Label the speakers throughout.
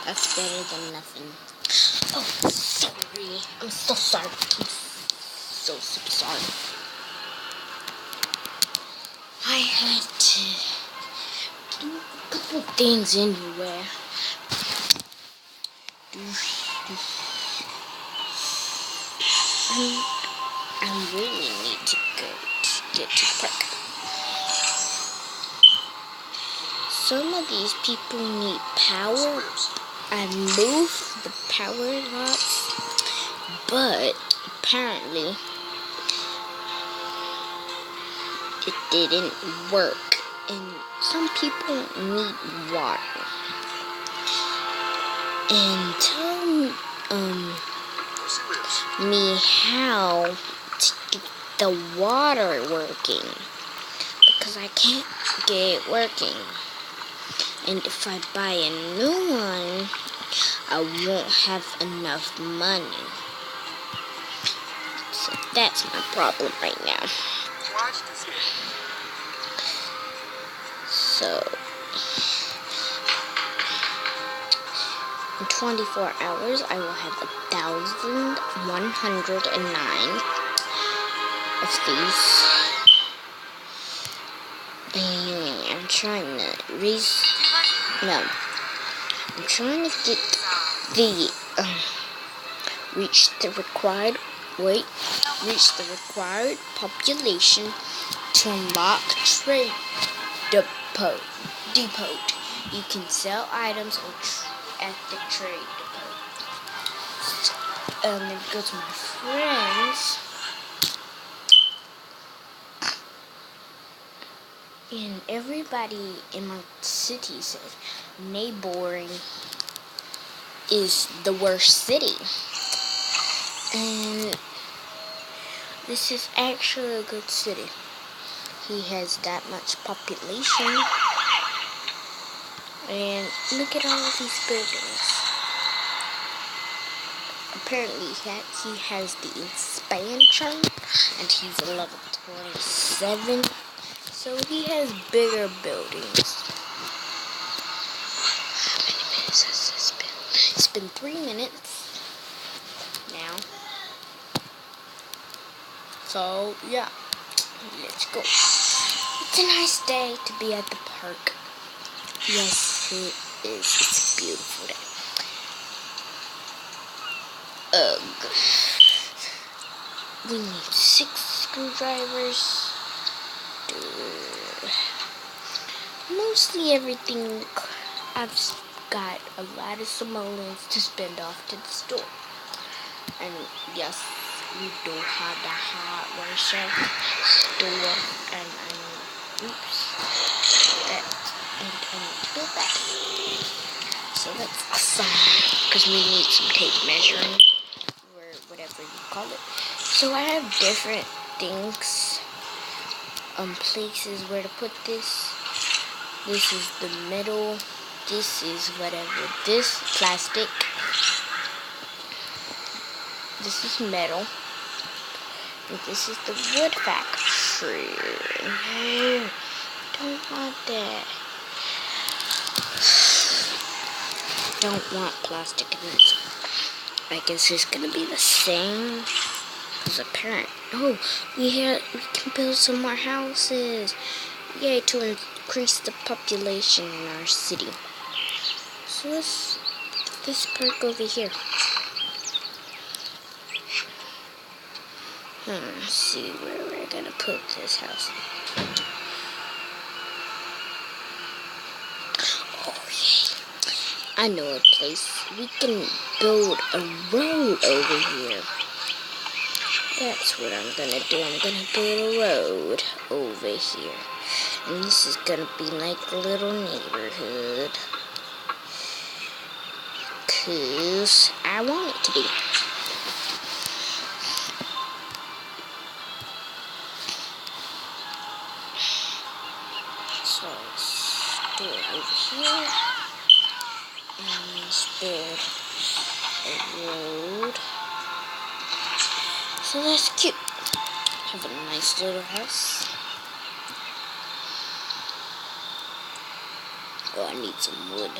Speaker 1: That's better than nothing. Oh, sorry. I'm so sorry. I'm so sorry. I had to do a couple things anyway. I really need to get to the park. Some of these people need power. I moved the power lots, but apparently it didn't work. And some people need water. And tell me how to get the water working, because I can't get it working. And if I buy a new one, I won't have enough money. So that's my problem right now. So in 24 hours, I will have 1,109 of these. And I'm trying to I'm trying to get the reach the required population to unlock trade depot. You can sell items at the trade depot. Then go to my friends. And everybody in my city says Neighboring is the worst city. And this is actually a good city. He has that much population. And look at all of these buildings. Apparently he has the expansion, and he's a level 27. So he has bigger buildings. How many minutes has this been? It's been 3 minutes now. So yeah, let's go. It's a nice day to be at the park. Yes, it is. It's a beautiful day. Ugh. We need 6 screwdrivers. Mostly everything. I've got a lot of simoleons to spend off to the store. And yes, we do have the hardware store. And I need to build that. So that's awesome. Because we need some tape measuring, or whatever you call it. So I have different things, places where to put this. This is the middle. This is whatever. This plastic. This is metal. And this is the wood factory. No, don't want that. Don't want plastic in this. I guess it's gonna be the same. Because apparently, we can build some more houses. Yay, to increase the population in our city. So let's put this park over here. Let's see where we're gonna put this house. Oh yeah, I know a place. We can build a road over here. That's what I'm gonna do. I'm gonna build a road over here. And this is gonna be like a little neighborhood. 'Cause I want it to be. So let's do it over here. And let's build a road. So that's cute. Have a nice little house. Oh, I need some wood.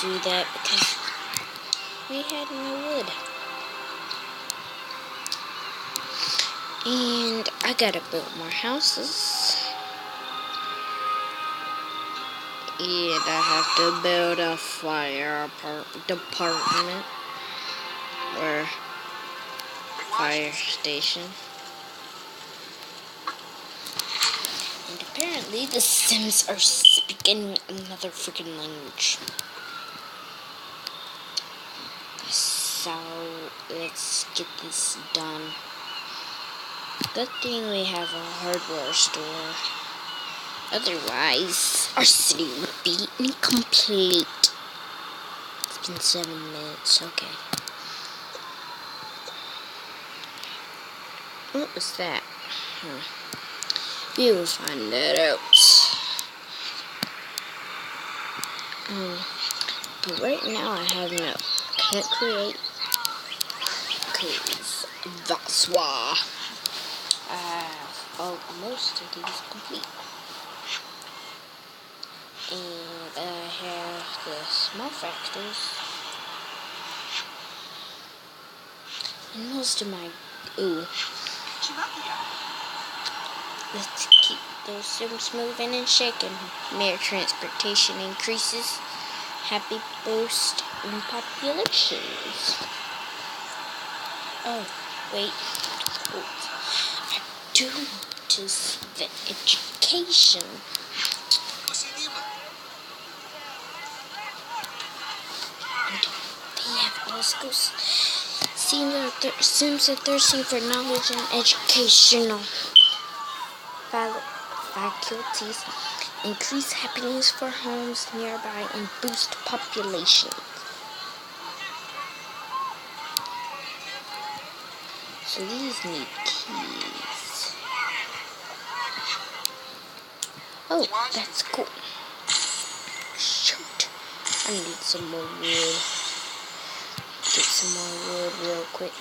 Speaker 1: do that because we had no wood. And I gotta build more houses. And I have to build a fire department or fire station. And apparently the Sims are speaking another freaking language. So let's get this done. Good thing we have a hardware store. Otherwise, our city would be incomplete. It's been 7 minutes, okay. What was that? We will find that out. But right now I have no. Can't create. Cause that's why I have most of these complete. And I have the small factors. And most of my let's keep those Sims moving and shaking. Mere transportation increases. Happy boost in populations. Oh, wait. I do want to see the education. And they have all schools. Sims are thirsting for knowledge and educational faculties. Increase happiness for homes nearby and boost population. So these need keys. Oh, that's cool. Shoot. I need some more wood. Get some more wood real quick.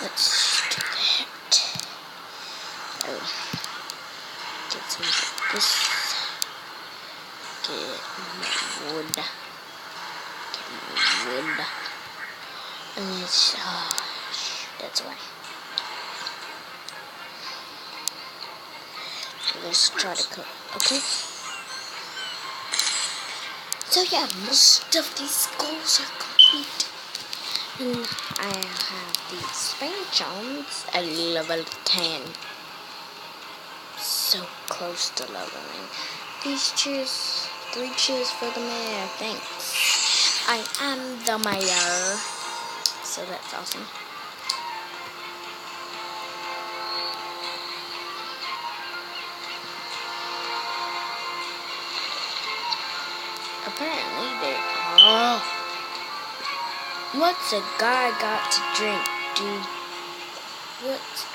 Speaker 1: Let's do that. Oh. Get some of this. Get more wood. Get more wood. And let's, that's why. Let's try to cook, okay? So yeah, most of these goals are complete. And I have these expansions at level 10. So close to leveling. These cheers, 3 cheers for the mayor, thanks. I am the mayor. So that's awesome. Apparently there. What's a guy got to drink, dude? What's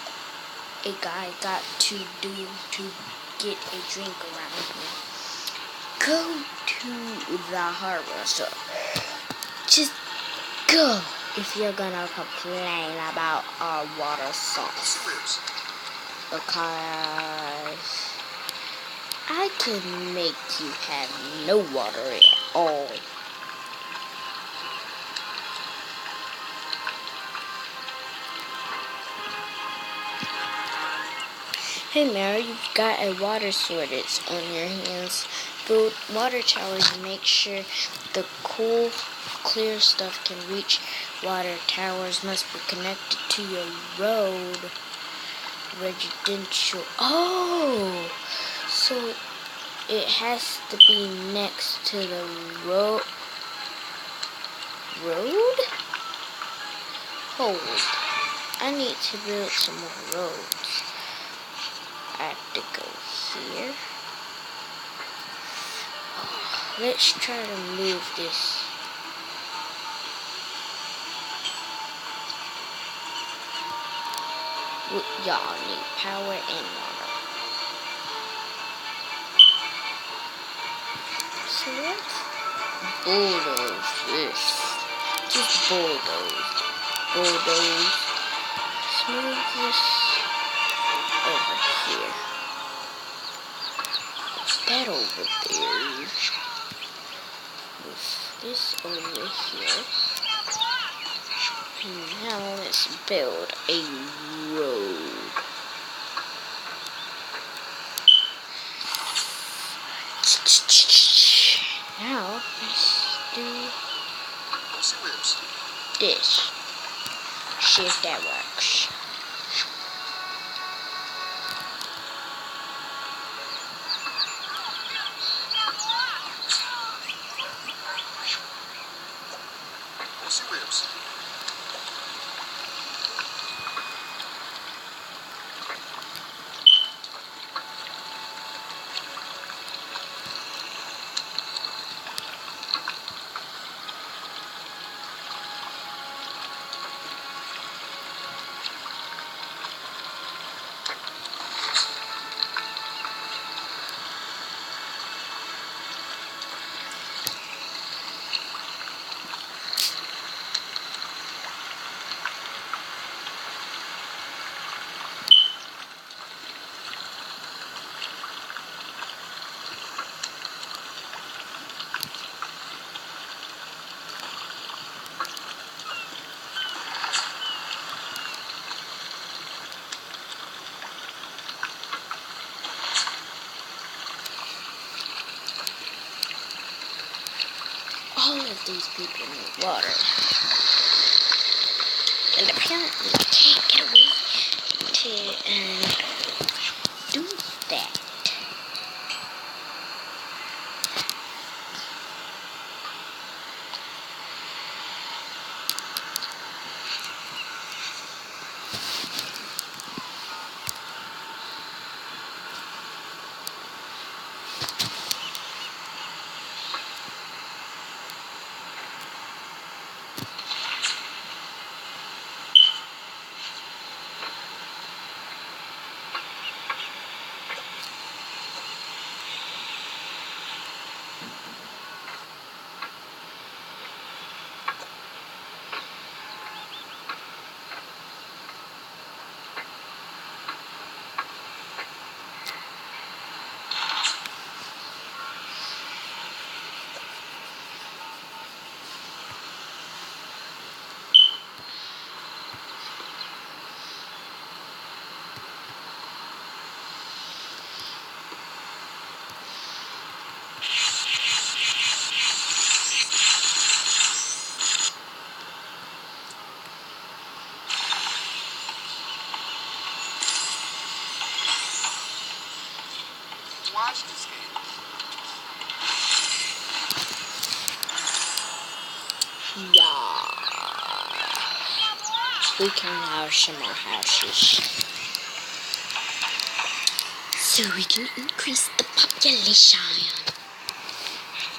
Speaker 1: a guy got to do to get a drink around here? Go to the hardware store. Just go if you're gonna complain about our water source. Because I can make you have no water at all. Hey Mary, you've got a water shortage on your hands. Build water towers and make sure the cool, clear stuff can reach. Water towers must be connected to your road. Residential. Oh! So it has to be next to the road? Hold. I need to build some more roads. I have to go here. Let's try to move this. Y'all need power and water. So let's bulldoze this. Just bulldoze. Bulldoze. Smooth this over here. that over there. Move this over here. And now let's build a road. Now let's do this. See if that works. All of these people need water. And apparently I can't get away to do that.
Speaker 2: Watch this game.
Speaker 1: Yeah. We can have some more houses. So we can increase the population.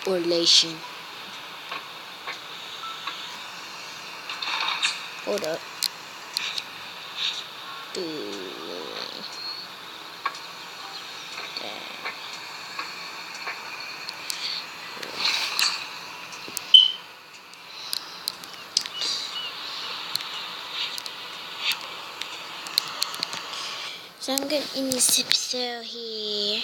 Speaker 1: Or relation. Hold up. So I'm gonna end this episode here.